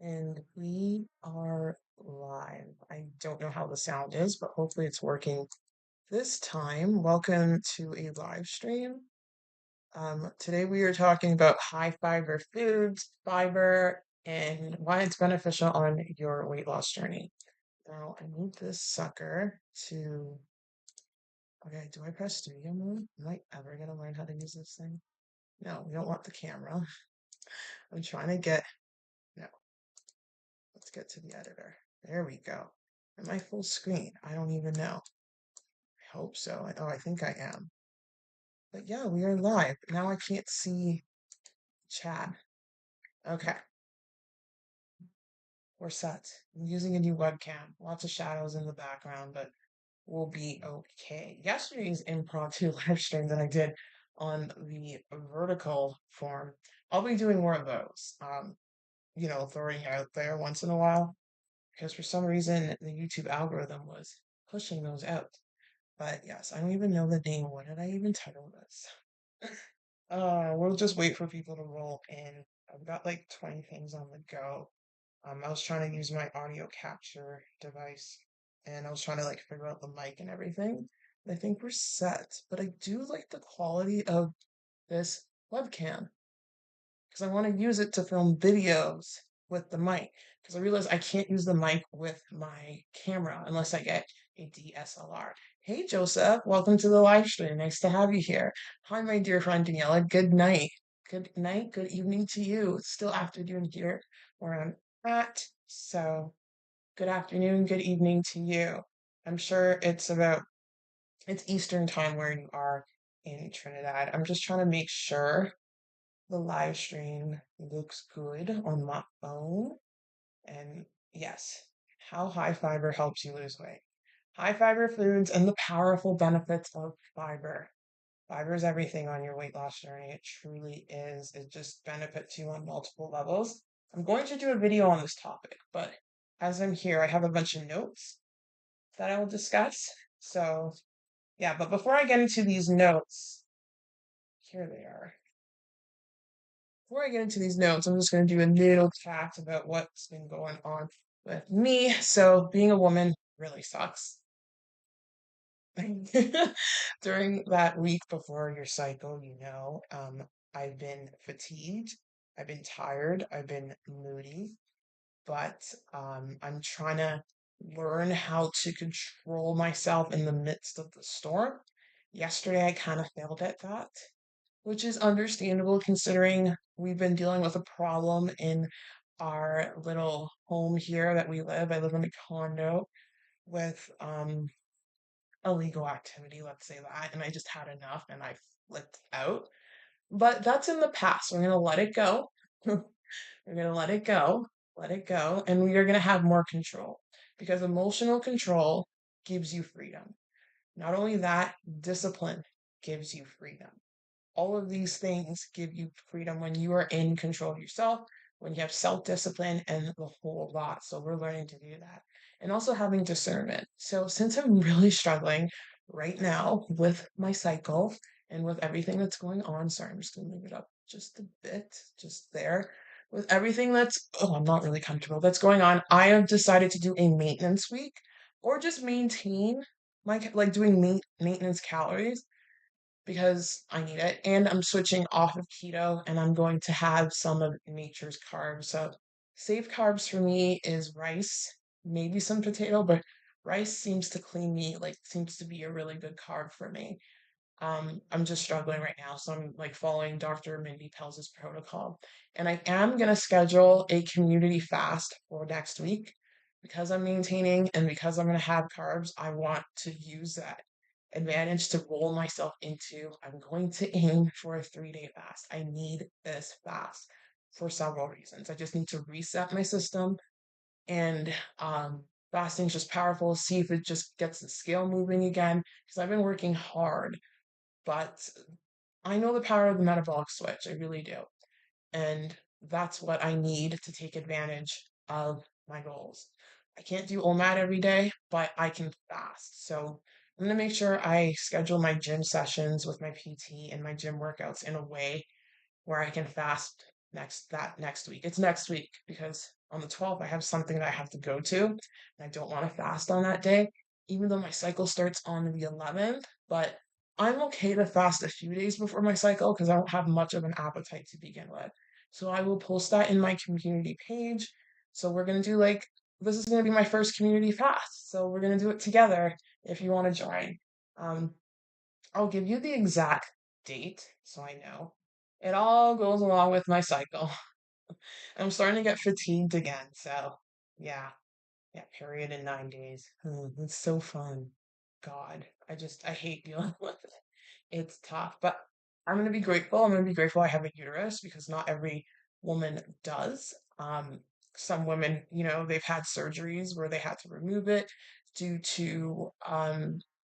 And we are live. I don't know how the sound is, but hopefully it's working this time. Welcome to a live stream. Today we are talking about high fiber foods, fiber, and why it's beneficial on your weight loss journey. Now, I need this sucker to. Okay, do I press studio mode? Am I ever going to learn how to use this thing? No, we don't want the camera. I'm trying to get. No, let's get to the editor. There we go. Am I full screen? I don't even know. I hope so. Oh, I think I am. But yeah, we are live. Now I can't see chat. Okay, we're set. I'm using a new webcam. Lots of shadows in the background, but we'll be okay. Yesterday's impromptu live stream that I did on the vertical form, I'll be doing more of those. Throwing out there once in a while because for some reason the YouTube algorithm was pushing those out. But yes, I don't even know the name. What did I even title this? We'll just wait for people to roll in. I've got like 20 things on the go. I was trying to use my audio capture device and I was trying to like figure out the mic and everything. I think we're set, but I do like the quality of this webcam because I want to use it to film videos with the mic. Because I realize I can't use the mic with my camera unless I get a DSLR. Hey, Joseph, welcome to the live stream. Nice to have you here. Hi, my dear friend Daniela. Good night. Good night. Good evening to you. It's still afternoon here where I'm at. So, good afternoon. Good evening to you. I'm sure it's Eastern time where you are in Trinidad. I'm just trying to make sure the live stream looks good on my phone. And yes, how high fiber helps you lose weight. High fiber foods and the powerful benefits of fiber. Fiber is everything on your weight loss journey. It truly is. It just benefits you on multiple levels. I'm going to do a video on this topic, but as I'm here, I have a bunch of notes that I will discuss. So, yeah, but before I get into these notes, here they are. Before I get into these notes, I'm just going to do a little chat about what's been going on with me. So, being a woman really sucks. During that week before your cycle, I've been fatigued, I've been tired, I've been moody, but I'm trying to learn how to control myself in the midst of the storm. Yesterday, I kind of failed at that, which is understandable considering we've been dealing with a problem in our little home here that we live. I live in a condo with illegal activity, let's say that, and I just had enough and I flipped out. But that's in the past. We're gonna let it go. We're gonna let it go, and we are gonna have more control because emotional control gives you freedom. Not only that, discipline gives you freedom. All of these things give you freedom when you are in control of yourself, when you have self discipline and the whole lot. So we're learning to do that. And also having discernment. So since I'm really struggling right now with my cycle and with everything that's going on, sorry, I'm just going to move it up just a bit, just there. With everything I'm not really comfortable, that's going on, I have decided to do a maintenance week or just maintain like doing maintenance calories because I need it. And I'm switching off of keto and I'm going to have some of nature's carbs. So, safe carbs for me is rice, maybe some potato, but rice seems to clean me, like, seems to be a really good carb for me. I'm just struggling right now. So, I'm like following Dr. Mindy Pelz's protocol. And I am going to schedule a community fast for next week because I'm maintaining and because I'm going to have carbs. I want to use that advantage to roll myself into. I'm going to aim for a 3-day fast. I need this fast for several reasons. I just need to reset my system and fasting is just powerful. See if it just gets the scale moving again because I've been working hard, but I know the power of the metabolic switch. I really do. And that's what I need to take advantage of my goals. I can't do OMAD every day, but I can fast. So I'm going to make sure I schedule my gym sessions with my PT and my gym workouts in a way where I can fast next week. It's next week because on the 12th I have something that I have to go to and I don't want to fast on that day, even though my cycle starts on the 11th, but I'm okay to fast a few days before my cycle because I don't have much of an appetite to begin with. So I will post that in my community page. So we're gonna do like this is gonna be my first community fast. So we're gonna do it together if you want to join. Um, I'll give you the exact date so I know. It all goes along with my cycle. I'm starting to get fatigued again, so yeah. Yeah, period in 9 days. It's so fun. God, I hate dealing with it. It's tough, but I'm gonna be grateful. I'm gonna be grateful I have a uterus because not every woman does. Some women, they've had surgeries where they had to remove it due to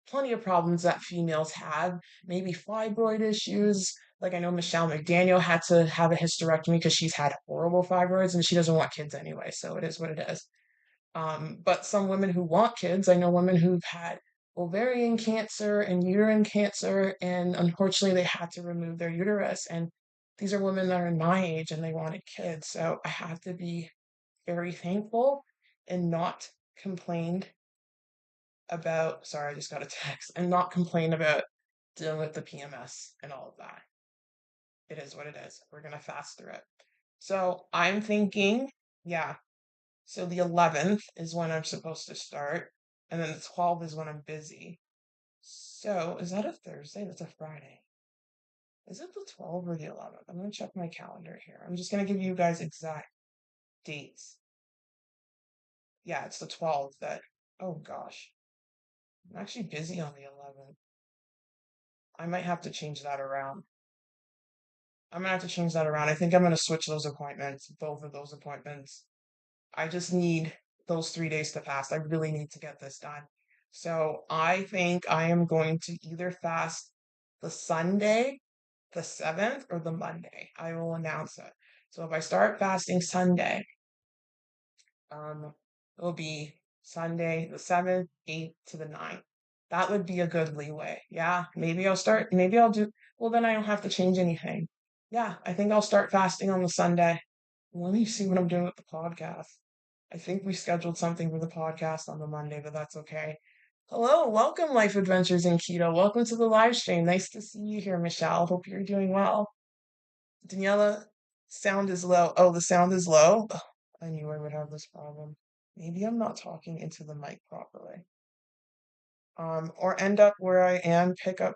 plenty of problems that females have, maybe fibroid issues. Like I know Michelle McDaniel had to have a hysterectomy because she's had horrible fibroids and she doesn't want kids anyway, so it is what it is. But some women who want kids, I know women who've had ovarian cancer and uterine cancer, and unfortunately they had to remove their uterus. And these are women that are in my age and they wanted kids. So I have to be very thankful and not complained about, sorry, I just got a text, and not complain about dealing with the PMS and all of that. It is what it is. We're going to fast through it. So I'm thinking, yeah, so the 11th is when I'm supposed to start, and then the 12th is when I'm busy. So is that a Thursday? That's a Friday. Is it the 12th or the 11th? I'm going to check my calendar here. I'm just going to give you guys exact dates. Yeah, it's the 12th that, oh gosh, I'm actually busy on the 11th. I might have to change that around. I'm going to have to change that around. I think I'm going to switch those appointments, both of those appointments. I just need those 3 days to fast. I really need to get this done. So I think I am going to either fast the Sunday, the 7th, or the Monday. I will announce it. So if I start fasting Sunday, um, it'll be Sunday, the 7th, 8th to the 9th. That would be a good leeway. Yeah, maybe I'll do, well, then I don't have to change anything. Yeah, I think I'll start fasting on the Sunday. Let me see what I'm doing with the podcast. I think we scheduled something for the podcast on the Monday, but that's okay. Hello, welcome, Life Adventures in Keto. Welcome to the live stream. Nice to see you here, Michelle. Hope you're doing well. Daniela, sound is low. Oh, the sound is low? Ugh, I knew I would have this problem. Maybe I'm not talking into the mic properly. Or end up where I am, pick up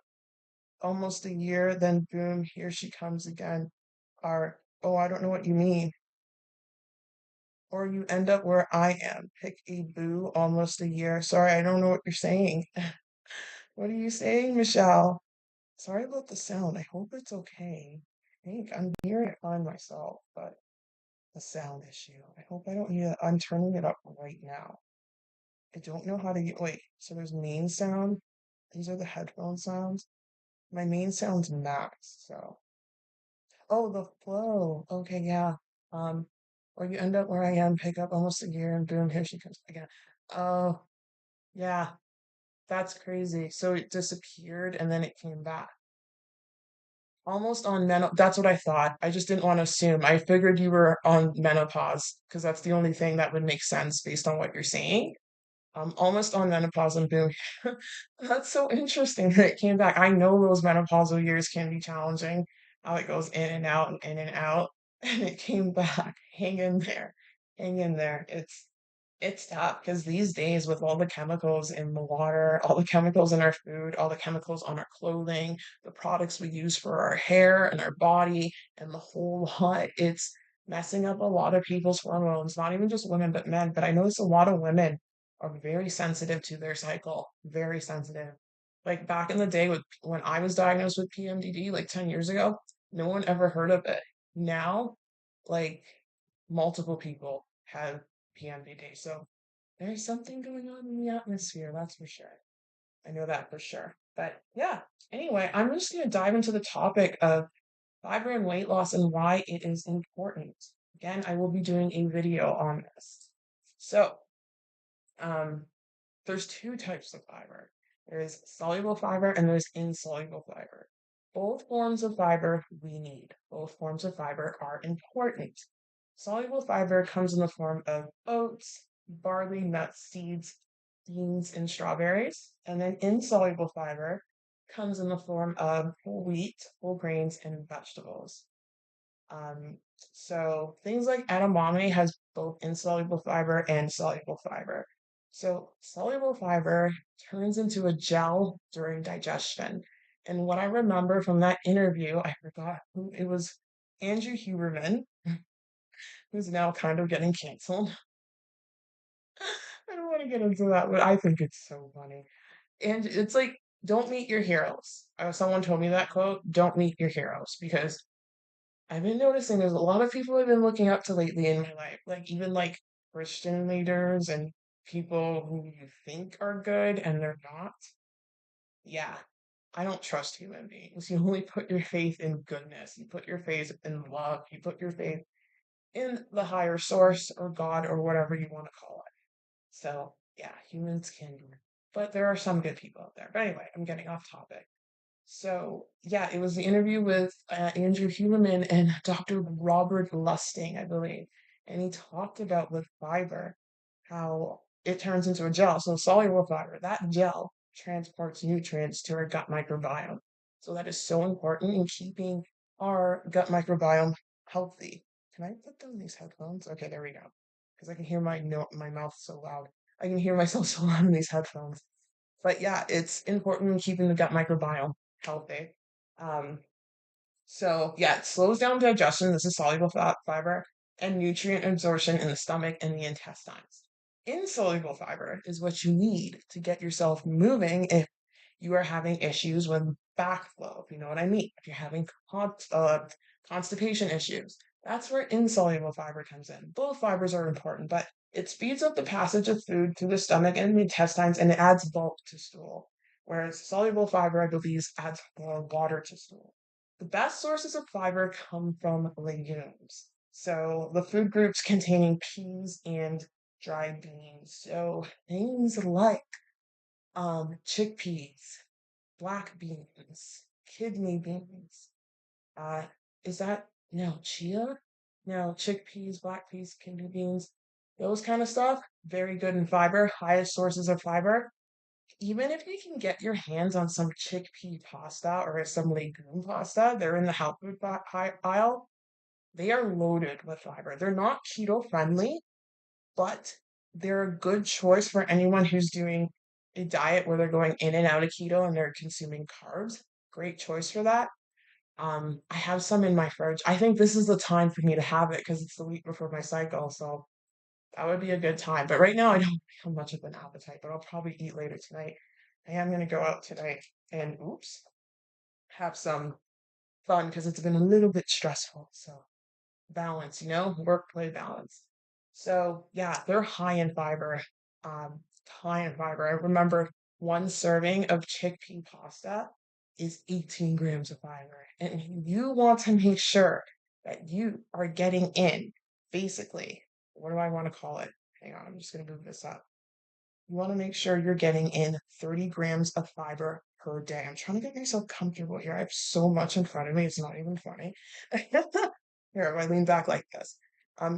almost a year, then boom, here she comes again. Or, oh, I don't know what you mean. Or you end up where I am, pick a boo almost a year. Sorry, I don't know what you're saying. What are you saying, Michelle? Sorry about the sound. I hope it's okay. I think I'm hearing it on myself, but the sound issue. I hope I don't need it. I'm turning it up right now. I don't know how to get, wait, so there's main sound. These are the headphone sounds. My main sound's max, so. Oh, the flow. Okay, yeah. Um, or you end up where I am, pick up almost a year, and boom, here she comes again. Oh, yeah, that's crazy. So it disappeared and then it came back. Almost on that's what I thought. I just didn't want to assume. I figured you were on menopause because that's the only thing that would make sense based on what you're saying. Almost on menopause and boom. That's so interesting that it came back. I know those menopausal years can be challenging, how it goes in and out and in and out, and it came back. Hang in there. Hang in there. It's tough because these days, with all the chemicals in the water, all the chemicals in our food, all the chemicals on our clothing, the products we use for our hair and our body, and the whole lot, it's messing up a lot of people's hormones, not even just women, but men. But I notice a lot of women are very sensitive to their cycle, very sensitive. Like back in the day when I was diagnosed with PMDD, like 10 years ago, no one ever heard of it. Now, like multiple people have PMDD. So there's something going on in the atmosphere, that's for sure. I know that for sure. But yeah, anyway, I'm just going to dive into the topic of fiber and weight loss and why it is important. Again, I will be doing a video on this. So, um, there's two types of fiber. There's soluble fiber and there's insoluble fiber. Both forms of fiber we need. both forms of fiber are important. Soluble fiber comes in the form of oats, barley, nuts, seeds, beans, and strawberries. And then insoluble fiber comes in the form of whole wheat, whole grains, and vegetables. Um, so things like edamame has both insoluble fiber and soluble fiber. So soluble fiber turns into a gel during digestion. And what I remember from that interview, I forgot who it was, Andrew Huberman, who's now kind of getting canceled. I don't want to get into that, but I think it's so funny. And it's like, don't meet your heroes. Someone told me that quote, don't meet your heroes, because I've been noticing there's a lot of people I've been looking up to lately in my life, like even like Christian leaders and people who you think are good and they're not. Yeah, I don't trust human beings. You only put your faith in goodness. You put your faith in love. You put your faith in the higher source or God or whatever you want to call it. So, yeah, humans can, but there are some good people out there. But anyway, I'm getting off topic. So, yeah, it was the interview with Andrew Huberman and Dr. Robert Lusting, I believe. And he talked about with fiber how it turns into a gel. So, soluble fiber, that gel transports nutrients to our gut microbiome. So, that is so important in keeping our gut microbiome healthy. Can I put down these headphones? Okay, there we go. Because I can hear my mouth so loud. I can hear myself so loud in these headphones. But yeah, it's important in keeping the gut microbiome healthy. Um, so yeah, it slows down digestion. This is soluble fat fiber and nutrient absorption in the stomach and the intestines. Insoluble fiber is what you need to get yourself moving if you are having issues with backflow, if you know what I mean. If you're having constipation issues, that's where insoluble fiber comes in. Both fibers are important, but it speeds up the passage of food through the stomach and the intestines and it adds bulk to stool. Whereas soluble fiber, I believe, adds more water to stool. The best sources of fiber come from legumes. So the food groups containing peas and dried beans. So things like chickpeas, black beans, kidney beans. Uh, is that no chia? No, chickpeas, black peas, kidney beans, those kind of stuff. Very good in fiber, highest sources of fiber. Even if you can get your hands on some chickpea pasta or some legume pasta, they're in the health food aisle. They are loaded with fiber. They're not keto friendly, but they're a good choice for anyone who's doing a diet where they're going in and out of keto and they're consuming carbs. Great choice for that. I have some in my fridge. I think this is the time for me to have it because it's the week before my cycle, so that would be a good time. But right now, I don't have much of an appetite, but I'll probably eat later tonight. I am going to go out tonight and, oops, have some fun because it's been a little bit stressful. So balance, work play balance. So yeah, they're high in fiber. Um, high in fiber. I remember one serving of chickpea pasta is 18 grams of fiber. And you want to make sure that you are getting in, basically, what do I want to call it? Hang on, I'm just going to move this up. You want to make sure you're getting in 30 grams of fiber per day. I'm trying to get myself comfortable here. I have so much in front of me, it's not even funny. Here, if I lean back like this.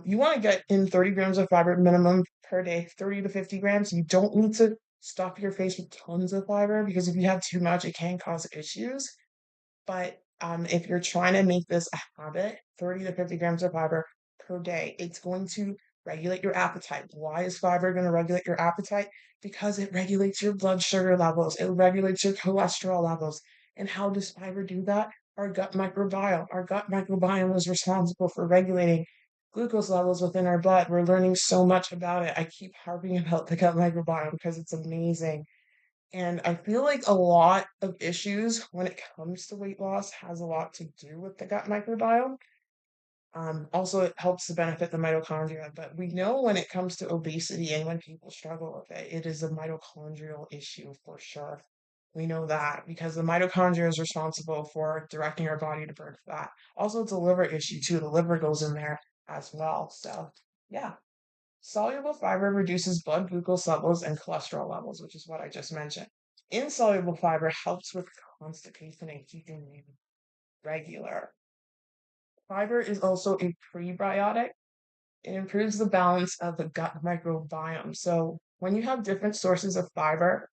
You want to get in 30 grams of fiber minimum per day, 30 to 50 grams. You don't need to stuff your face with tons of fiber because if you have too much, it can cause issues. But if you're trying to make this a habit, 30 to 50 grams of fiber per day, it's going to regulate your appetite. Why is fiber going to regulate your appetite? Because it regulates your blood sugar levels, it regulates your cholesterol levels. And how does fiber do that? Our gut microbiome. Our gut microbiome is responsible for regulating glucose levels within our blood. We're learning so much about it. I keep harping about the gut microbiome because it's amazing. And I feel like a lot of issues when it comes to weight loss has a lot to do with the gut microbiome. Also, it helps to benefit the mitochondria, but we know when it comes to obesity and when people struggle with it, it is a mitochondrial issue for sure. We know that because the mitochondria is responsible for directing our body to burn fat. Also, it's a liver issue too. The liver goes in there as well. So, yeah. Soluble fiber reduces blood glucose levels and cholesterol levels, which is what I just mentioned. Insoluble fiber helps with constipation and keeping you regular. Fiber is also a prebiotic. It improves the balance of the gut microbiome. So when you have different sources of fiber,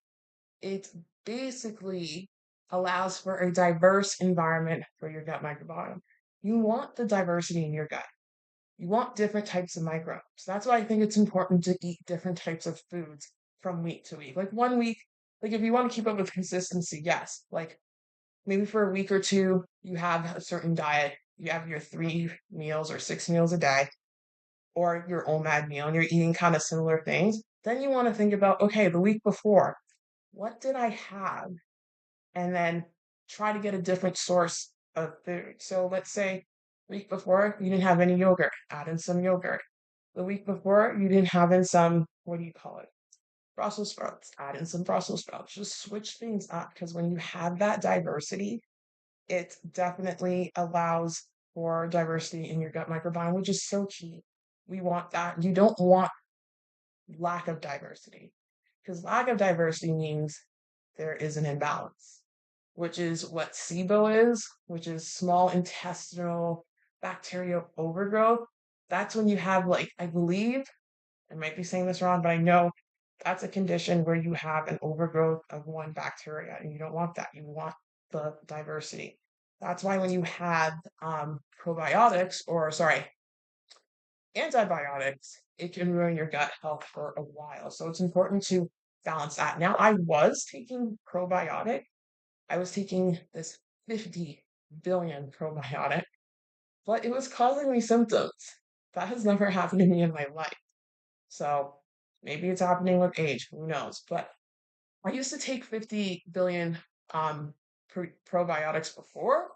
it basically allows for a diverse environment for your gut microbiome. You want the diversity in your gut. You want different types of microbes. That's why I think it's important to eat different types of foods from week to week. Like one week, like if you want to keep up with consistency, yes. Like maybe for a week or two, you have a certain diet. You have your 3 meals or 6 meals a day, or your OMAD meal, and you're eating kind of similar things. Then you want to think about, okay, the week before, what did I have? And then try to get a different source of food. So let's say week before you didn't have any yogurt, add in some yogurt. The week before you didn't have in some, what do you call it? Brussels sprouts, add in some Brussels sprouts. Just switch things up because when you have that diversity, it definitely allows for diversity in your gut microbiome, which is so key. We want that. You don't want lack of diversity because lack of diversity means there is an imbalance, which is what SIBO is, which is small intestinal bacterial overgrowth. That's when you have, like, I believe, I might be saying this wrong, but I know that's a condition where you have an overgrowth of one bacteria, and you don't want that. You want the diversity. That's why when you have probiotics, or sorry, antibiotics, it can ruin your gut health for a while. So it's important to balance that. Now, I was taking probiotic. I was taking this 50 billion probiotic, but it was causing me symptoms. That has never happened to me in my life. So maybe it's happening with age, who knows? But I used to take 50 billion um, probiotics before,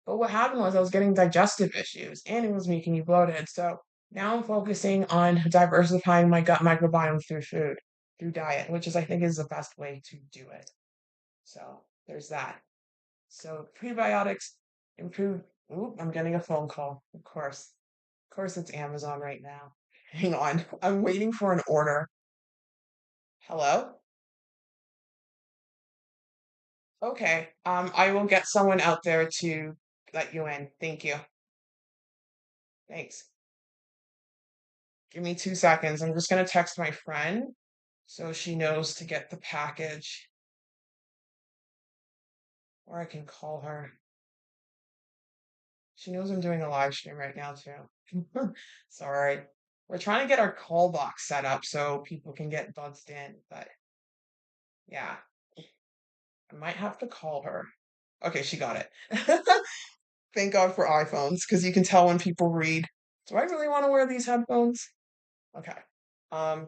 but what happened was I was getting digestive issues and it was making me bloated. So now I'm focusing on diversifying my gut microbiome through food, through diet, which is, I think, is the best way to do it. So there's that. So prebiotics improve. Oop, I'm getting a phone call. Of course. Of course, it's Amazon right now. Hang on. I'm waiting for an order. Hello? Okay. I will get someone out there to let you in. Thank you. Thanks. Give me 2 seconds. I'm just gonna text my friend so she knows to get the package, or I can call her. She knows I'm doing a live stream right now too. Sorry. We're trying to get our call box set up so people can get buzzed in, but yeah, I might have to call her. Okay, she got it. Thank God for iPhones, because you can tell when people read. Do I really want to wear these headphones? Okay. Um,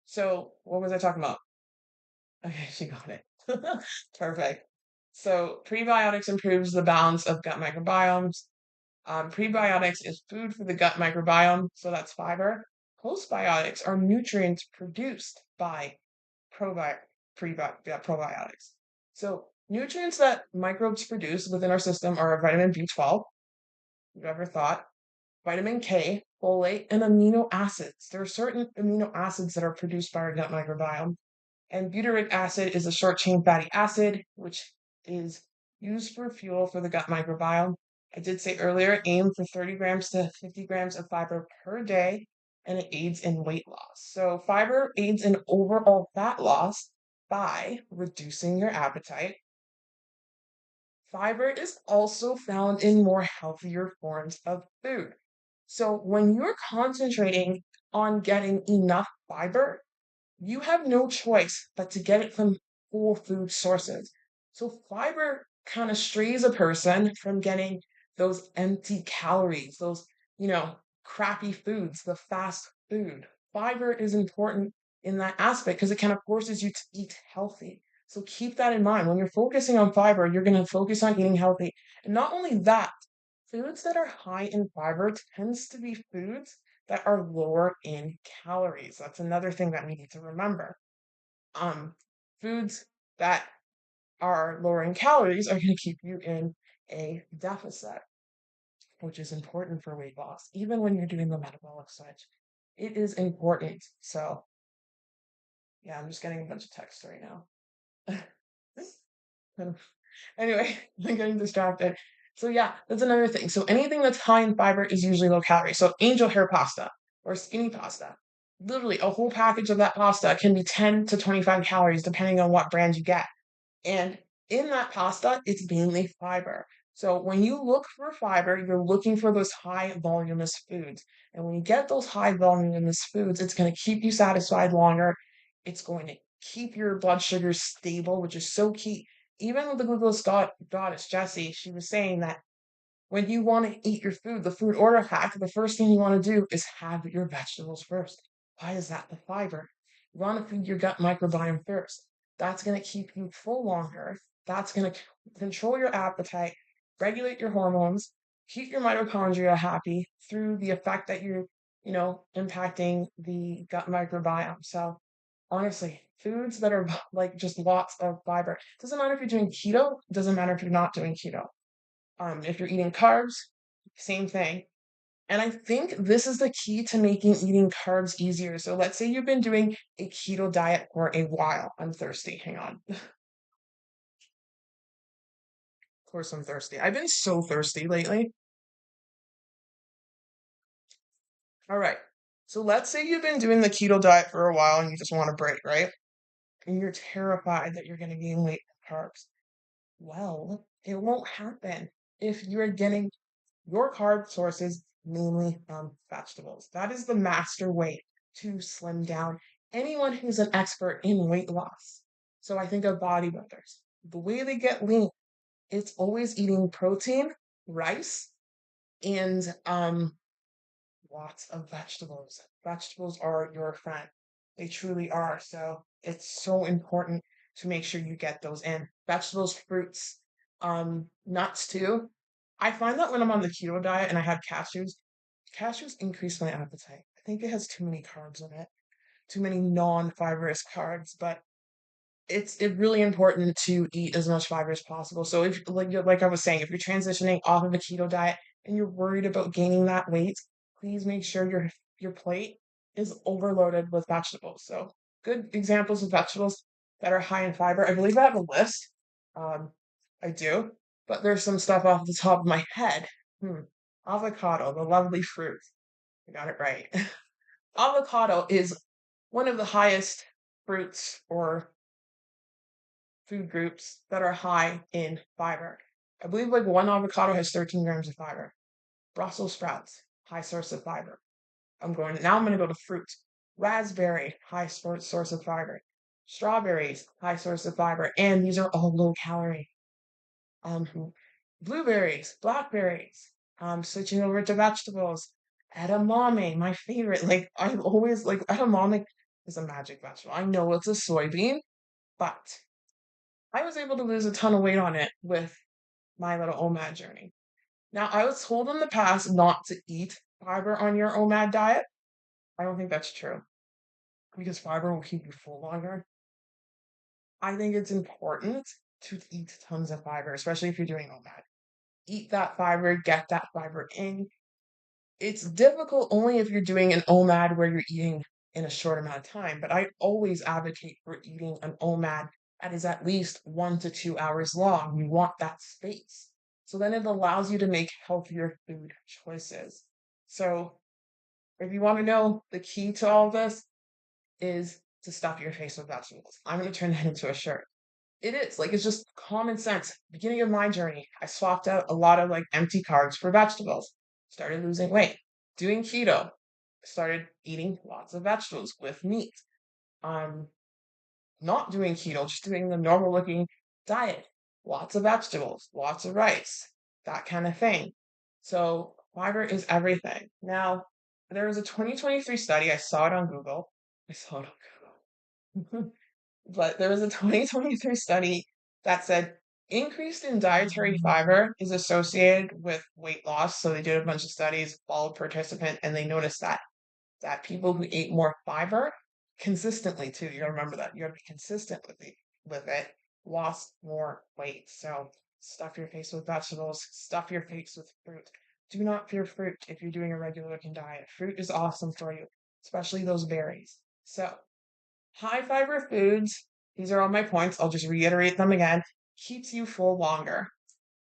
so what was I talking about? Okay, she got it. Perfect. So prebiotics improves the balance of gut microbiomes. Prebiotics is food for the gut microbiome, so that's fiber. Postbiotics are nutrients produced by probi probiotics. So nutrients that microbes produce within our system are vitamin B12, you've ever thought, vitamin K, folate, and amino acids. There are certain amino acids that are produced by our gut microbiome. And butyric acid is a short chain fatty acid, which is used for fuel for the gut microbiome. I did say earlier, aim for 30 grams to 50 grams of fiber per day, and it aids in weight loss. So, fiber aids in overall fat loss by reducing your appetite. Fiber is also found in more healthier forms of food. So, when you're concentrating on getting enough fiber, you have no choice but to get it from whole food sources. So fiber kind of strays a person from getting those empty calories, those, crappy foods, the fast food. Fiber is important in that aspect because it kind of forces you to eat healthy. So keep that in mind. When you're focusing on fiber, you're going to focus on eating healthy. And not only that, foods that are high in fiber tends to be foods that are lower in calories. That's another thing that we need to remember. Um, Foods that are lower in calories are going to keep you in a deficit, which is important for weight loss, even when you're doing the metabolic switch. It is important. So, yeah, I'm just getting a bunch of text right now. Anyway, I'm getting distracted. So yeah, that's another thing. So anything that's high in fiber is usually low calorie. So angel hair pasta or skinny pasta. Literally, a whole package of that pasta can be 10 to 25 calories depending on what brand you get. And in that pasta, it's mainly fiber. So when you look for fiber, you're looking for those high voluminous foods. And when you get those high voluminous foods, it's going to keep you satisfied longer. It's going to keep your blood sugar stable, which is so key. Even with the glucose goddess, Jessie, she was saying that when you want to eat your food, the food order hack, the first thing you want to do is have your vegetables first. Why is that? The fiber. You want to feed your gut microbiome first. That's going to keep you full longer. That's going to control your appetite, regulate your hormones, keep your mitochondria happy through the effect that you're, impacting the gut microbiome. So honestly, foods that are like just lots of fiber. Doesn't matter if you're doing keto, doesn't matter if you're not doing keto. If you're eating carbs, same thing. And I think this is the key to making eating carbs easier. So let's say you've been doing a keto diet for a while. I'm thirsty. Hang on. Of course, I'm thirsty. I've been so thirsty lately. All right. So let's say you've been doing the keto diet for a while and you just want a break, right? And you're terrified that you're going to gain weight from carbs. Well, it won't happen if you're getting your carb sources mainly from vegetables. That is the master way to slim down. Anyone who's an expert in weight loss. So I think of bodybuilders. The way they get lean, it's always eating protein, rice, and lots of vegetables. Vegetables are your friend. They truly are. So it's so important to make sure you get those in. Vegetables, fruits, nuts too. I find that when I'm on the keto diet and I have cashews increase my appetite. I think it has too many carbs in it, too many non-fibrous carbs, but it's really important to eat as much fiber as possible. So if like I was saying, if you're transitioning off of a keto diet and you're worried about gaining that weight, please make sure your plate is overloaded with vegetables. So good examples of vegetables that are high in fiber. I believe I have a list. Um, I do, but there's some stuff off the top of my head. Avocado, the lovely fruit. I got it right. Avocado is one of the highest fruits or food groups that are high in fiber. I believe like one avocado has 13 grams of fiber. Brussels sprouts, high source of fiber. I'm gonna go to fruit. Raspberry, high source of fiber. Strawberries, high source of fiber. And these are all low calorie. Um, Blueberries, blackberries. Switching over to vegetables. Edamame, my favorite. Like I've always like edamame is a magic vegetable. I know it's a soybean, but I was able to lose a ton of weight on it with my little OMAD journey. Now, I was told in the past not to eat fiber on your OMAD diet. I don't think that's true because fiber will keep you full longer. I think it's important to eat tons of fiber, especially if you're doing OMAD. Eat that fiber, get that fiber in. It's difficult only if you're doing an OMAD where you're eating in a short amount of time, but I always advocate for eating an OMAD that is at least 1 to 2 hours long. You want that space. So then it allows you to make healthier food choices. So if you want to know the key to all this is to stuff your face with vegetables. I'm going to turn that into a shirt. It is like it's just common sense. Beginning of my journey, I swapped out a lot of like empty carbs for vegetables. Started losing weight. Doing keto, started eating lots of vegetables with meat. Um, not doing keto, just doing the normal looking diet. Lots of vegetables, lots of rice, that kind of thing. So fiber is everything. Now, there was a 2023 study. I saw it on Google. I saw it on Google. But there was a 2023 study that said increased in dietary fiber is associated with weight loss. So they did a bunch of studies, followed participant, and they noticed that people who ate more fiber consistently too, you gotta remember that. You gotta be consistent with it, lost more weight. So stuff your face with vegetables, stuff your face with fruit. Do not fear fruit if you're doing a regular looking diet. Fruit is awesome for you, especially those berries. So high fiber foods, these are all my points. I'll just reiterate them again. Keeps you full longer.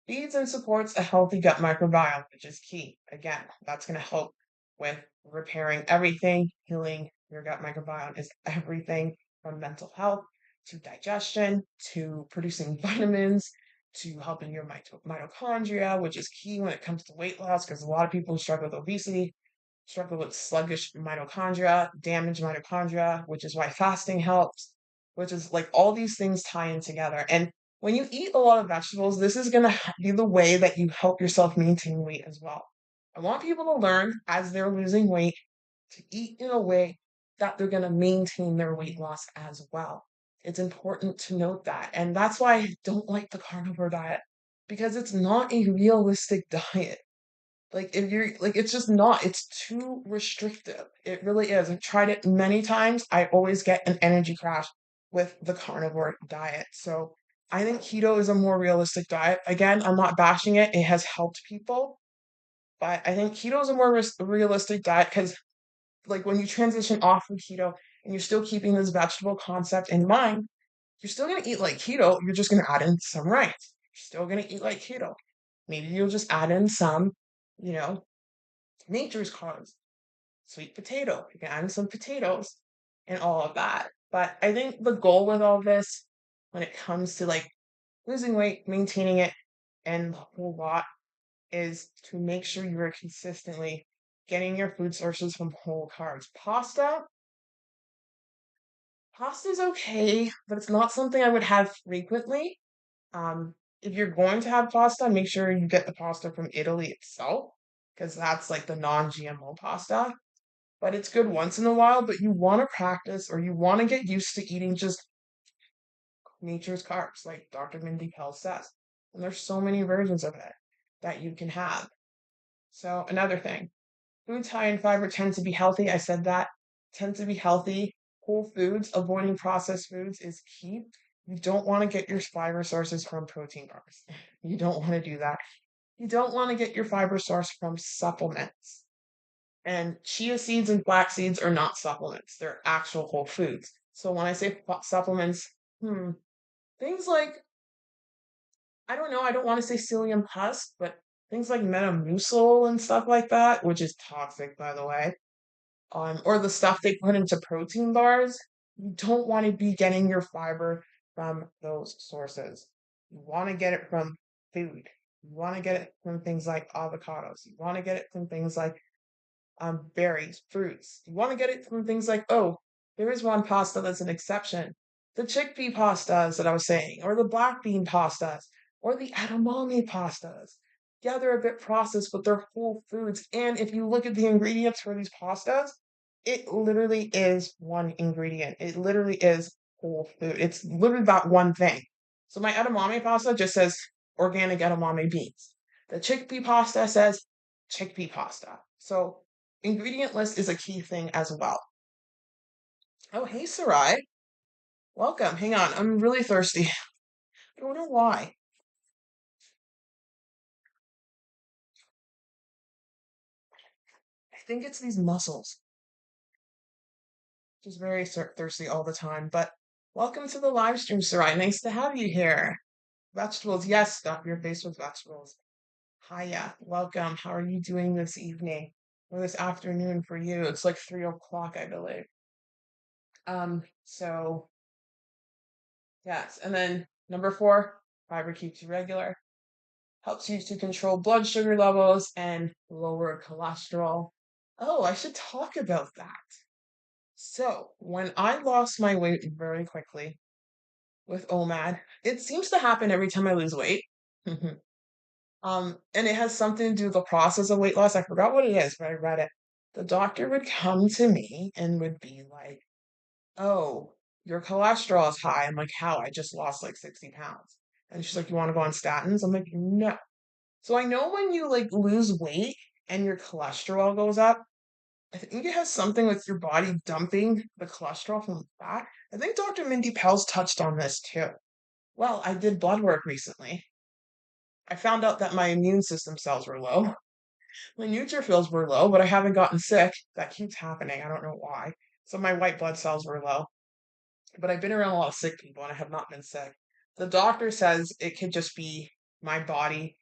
Feeds and supports a healthy gut microbiome, which is key. Again, that's going to help with repairing everything. Healing your gut microbiome is everything from mental health to digestion to producing vitamins to helping your mitochondria, which is key when it comes to weight loss because a lot of people struggle with obesity, struggle with sluggish mitochondria, damaged mitochondria, which is why fasting helps, which is like all these things tie in together. And when you eat a lot of vegetables, this is going to be the way that you help yourself maintain weight as well. I want people to learn as they're losing weight to eat in a way that they're going to maintain their weight loss as well. It's important to note that. And that's why I don't like the carnivore diet because it's not a realistic diet. Like if you're like it's just not, it's too restrictive. It really is. I've tried it many times. I always get an energy crash with the carnivore diet. So I think keto is a more realistic diet. Again, I'm not bashing it. It has helped people, but I think keto is a more realistic diet because like when you transition off of keto and you're still keeping this vegetable concept in mind, you're still gonna eat like keto. You're just gonna add in some rice. You're still gonna eat like keto. Maybe you'll just add in some, you know, nature's carbs, sweet potato. You can add in some potatoes and all of that. But I think the goal with all this, when it comes to like losing weight, maintaining it, and the whole lot, is to make sure you are consistently getting your food sources from whole carbs. Pasta's okay, but it's not something I would have frequently. If you're going to have pasta, make sure you get the pasta from Italy itself, because that's like the non-GMO pasta. But it's good once in a while, but you want to practice or you want to get used to eating just nature's carbs, like Dr. Mindy Pell says. And there's so many versions of it that you can have. So another thing, foods high in fiber tend to be healthy. I said that tend to be healthy. Whole foods, avoiding processed foods is key. You don't want to get your fiber sources from protein bars. You don't want to do that. You don't want to get your fiber source from supplements. And chia seeds and flax seeds are not supplements, they're actual whole foods. So when I say supplements, things like, I don't know, I don't want to say psyllium husk, but things like Metamucil and stuff like that, which is toxic, by the way, or the stuff they put into protein bars, you don't want to be getting your fiber from those sources. You want to get it from food. You want to get it from things like avocados. You want to get it from things like berries, fruits. You want to get it from things like, oh, there is one pasta that's an exception. The chickpea pastas that I was saying, or the black bean pastas, or the edamame pastas. Yeah, they're a bit processed, but they're whole foods. And if you look at the ingredients for these pastas, it literally is one ingredient. It literally is whole food. It's literally that one thing. So my edamame pasta just says organic edamame beans. The chickpea pasta says chickpea pasta. So ingredient list is a key thing as well. Oh, hey, Sarai. Welcome. Hang on. I'm really thirsty. I don't know why. I think it's these muscles. Just very thirsty all the time. But welcome to the live stream, Sarai. Nice to have you here. Vegetables. Yes, stuff your face with vegetables. Hiya. Welcome. How are you doing this evening or this afternoon for you? It's like 3 o'clock, I believe. So yes. And then number 4, fiber keeps you regular. Helps you to control blood sugar levels and lower cholesterol. Oh, I should talk about that. So, when I lost my weight very quickly with OMAD, it seems to happen every time I lose weight. And it has something to do with the process of weight loss. I forgot what it is, but I read it. The doctor would come to me and would be like, "Oh, your cholesterol is high." I'm like, "How? I just lost like 60 pounds." And she's like, "You want to go on statins?" I'm like, "No." So I know when you like lose weight and your cholesterol goes up, I think it has something with your body dumping the cholesterol from the fat. I think Dr. Mindy Pels touched on this too. Well, I did blood work recently. I found out that my immune system cells were low. My neutrophils were low, but I haven't gotten sick. That keeps happening. I don't know why. So my white blood cells were low. But I've been around a lot of sick people and I have not been sick. The doctor says it could just be my body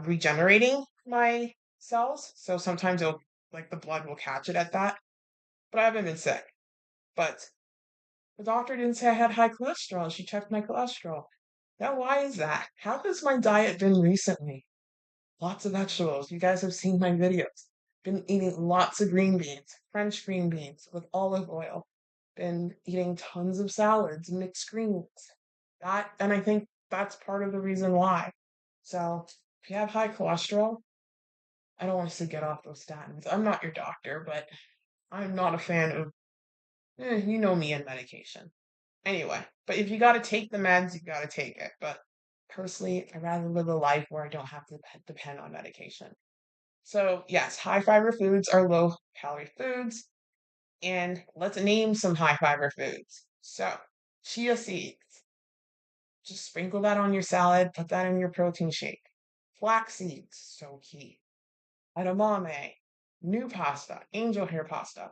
regenerating my cells. So sometimes it'll, like, the blood will catch it at that. But I haven't been sick. But the doctor didn't say I had high cholesterol. She checked my cholesterol. Now, why is that? How has my diet been recently? Lots of vegetables. You guys have seen my videos. Been eating lots of green beans, French green beans with olive oil. Been eating tons of salads, mixed greens. That, and I think that's part of the reason why. So, if you have high cholesterol, I don't want to say get off those statins. I'm not your doctor, but I'm not a fan of, you know me and medication. Anyway, but if you got to take the meds, you got to take it. But personally, I'd rather live a life where I don't have to depend on medication. So, yes, high fiber foods are low calorie foods. And let's name some high fiber foods. So, chia seeds, just sprinkle that on your salad, put that in your protein shake. Flax seeds, so key. Edamame, new pasta, angel hair pasta,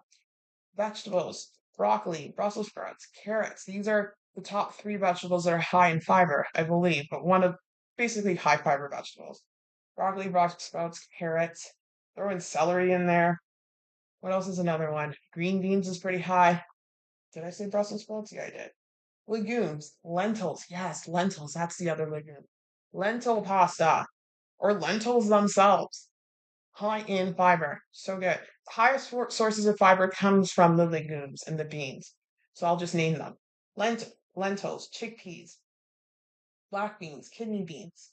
vegetables, broccoli, Brussels sprouts, carrots. These are the top three vegetables that are high in fiber, I believe, but one of basically high fiber vegetables. Broccoli, Brussels sprouts, carrots. Throw in celery in there. What else is another one? Green beans is pretty high. Did I say Brussels sprouts? Yeah, I did. Legumes, lentils. Yes, lentils. That's the other legume. Lentil pasta or lentils themselves. High in fiber. So good. The highest sources of fiber comes from the legumes and the beans. So I'll just name them. Lentils, chickpeas, black beans, kidney beans,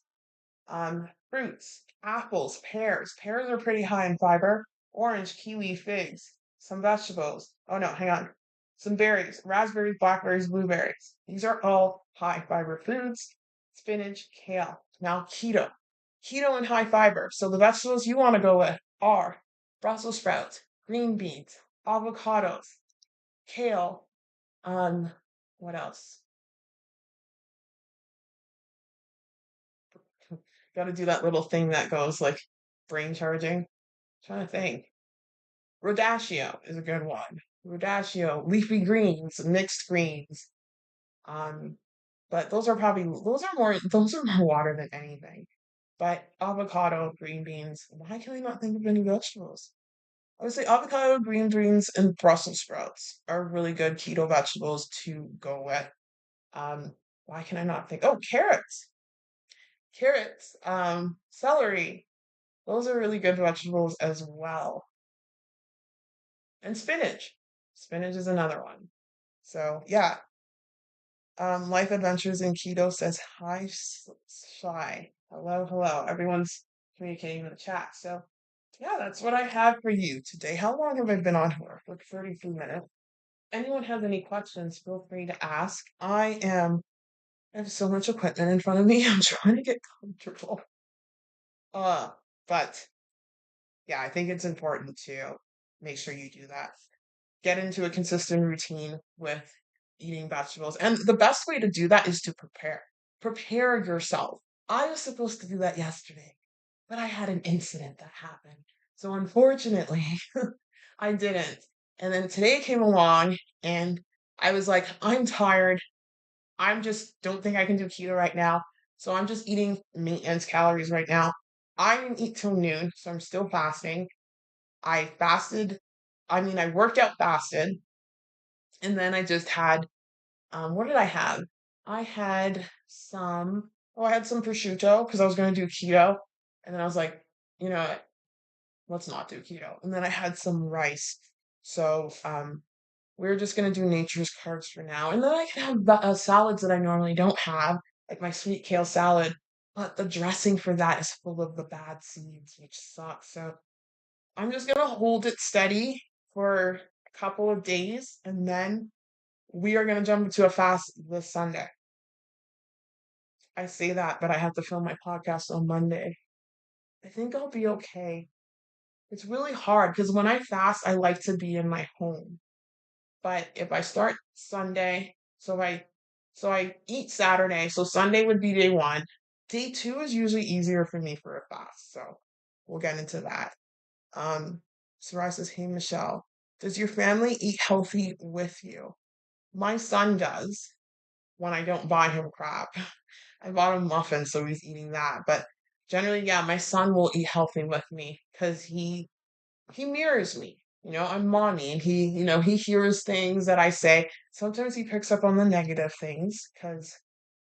fruits, apples, pears. Pears are pretty high in fiber. Orange, kiwi, figs, some vegetables. Oh no, hang on. Some berries, raspberries, blackberries, blueberries. These are all high fiber foods. Spinach, kale. Now keto. Keto and high fiber. So the vegetables you want to go with are Brussels sprouts, green beans, avocados, kale. Um, what else? Got to do that little thing that goes like brain charging. Trying to think. Rodacchio is a good one. Rodacchio, leafy greens, mixed greens. Um, but those are more water than anything. But avocado, green beans. Why can I not think of any vegetables? I would say avocado, green beans, and Brussels sprouts are really good keto vegetables to go with. Um, why can I not think? Oh, carrots, celery. Those are really good vegetables as well. And spinach. Spinach is another one. So yeah, Life Adventures in Keto says hi, Shy. Hello, hello. Everyone's communicating in the chat. So yeah, that's what I have for you today. How long have I been on here? Like 33 minutes. Anyone has any questions, feel free to ask. I have so much equipment in front of me. I'm trying to get comfortable. Uh, but yeah, I think it's important to make sure you do that. Get into a consistent routine with eating vegetables. And the best way to do that is to prepare. Prepare yourself. I was supposed to do that yesterday, but I had an incident that happened. So unfortunately, I didn't. And then today came along and I was like, I'm tired. I'm just don't think I can do keto right now. So I'm just eating maintenance calories right now. I didn't eat till noon, so I'm still fasting. I fasted. I mean, I worked out fasted, and then I just had what did I have? I had I had some prosciutto because I was going to do keto. And then I was like, you know, let's not do keto. And then I had some rice. So, we're just going to do nature's carbs for now. And then I can have salads that I normally don't have, like my sweet kale salad. But the dressing for that is full of the bad seeds, which sucks. So I'm just going to hold it steady for a couple of days. And then we are going to jump into a fast this Sunday. I say that, but I have to film my podcast on Monday. I think I'll be okay. It's really hard because when I fast, I like to be in my home. But if I start Sunday, so I eat Saturday, so Sunday would be day one. Day two is usually easier for me for a fast, so we'll get into that. Sarai says, "Hey Michelle, does your family eat healthy with you?" My son does when I don't buy him crap. I bought him muffins, so he's eating that. But generally, yeah, my son will eat healthy with me because he mirrors me. I'm mommy, and he hears things that I say. Sometimes he picks up on the negative things because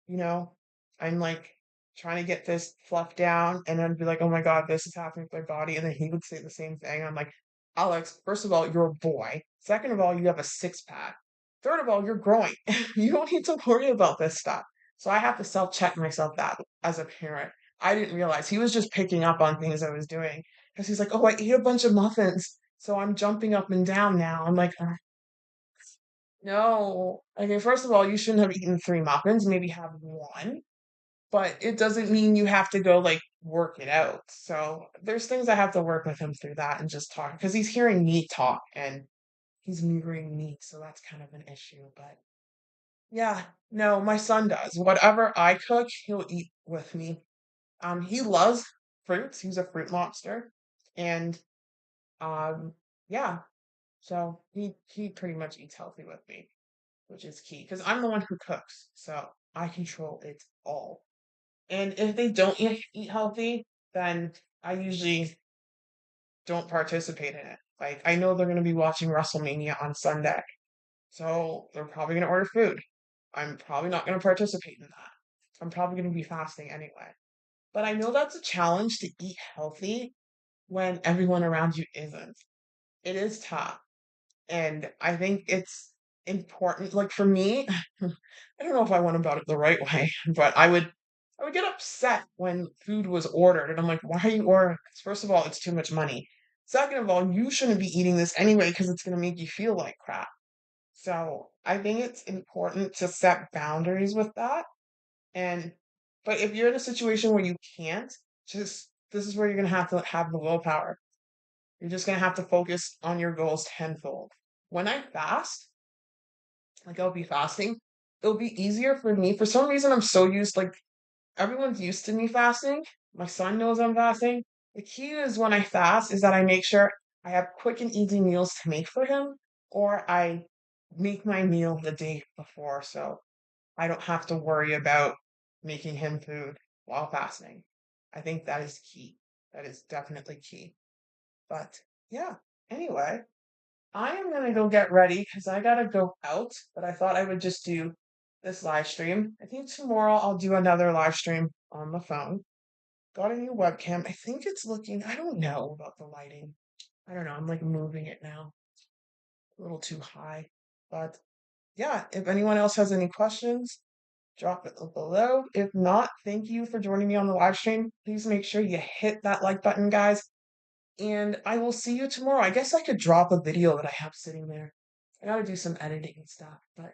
you know, I'm like trying to get this fluff down, and I'd be like, oh my God, this is happening to my body. And then he would say the same thing. I'm like, Alex, first of all, you're a boy. Second of all, you have a six pack. Third of all, you're growing. You don't need to worry about this stuff. So I have to self check myself that as a parent. I didn't realize he was just picking up on things I was doing because he's like, oh, I ate a bunch of muffins. So I'm jumping up and down now. I'm like, no. Okay, first of all, you shouldn't have eaten three muffins, maybe have one, but it doesn't mean you have to go like work it out. So there's things I have to work with him through that and just talk because he's hearing me talk and he's mirroring me. So that's kind of an issue. But yeah, no, my son does. Whatever I cook, he'll eat with me. He loves fruits. He's a fruit monster. And um, yeah, so he pretty much eats healthy with me, which is key because I'm the one who cooks. So I control it all. And if they don't eat healthy, then I usually don't participate in it. Like, I know they're going to be watching WrestleMania on Sunday, so they're probably going to order food. I'm probably not going to participate in that. I'm probably going to be fasting anyway. But I know that's a challenge to eat healthy when everyone around you isn't. It is tough. And I think it's important. Like for me, I don't know if I went about it the right way, but I would get upset when food was ordered, and I'm like, why are you ordering this? First of all, it's too much money. Second of all, you shouldn't be eating this anyway because it's going to make you feel like crap. So I think it's important to set boundaries with that. And but if you're in a situation where you can't, just this is where you're going to have to have the willpower. You're just going to have to focus on your goals tenfold. When I fast, like I'll be fasting, it'll be easier for me. For some reason, I'm so used, like everyone's used to me fasting. My son knows I'm fasting. The key is when I fast is that I make sure I have quick and easy meals to make for him, or I make my meal the day before so I don't have to worry about making him food while fasting. I think that is key. That is definitely key. But yeah, anyway, I am gonna go get ready because I gotta go out, but I thought I would just do this live stream. I think tomorrow I'll do another live stream on the phone. Got a new webcam. I think it's looking, I don't know about the lighting. I don't know. I'm like moving it now a little too high. But yeah, if anyone else has any questions, drop it below. If not, thank you for joining me on the live stream. Please make sure you hit that like button, guys. And I will see you tomorrow. I guess I could drop a video that I have sitting there. I gotta do some editing and stuff, but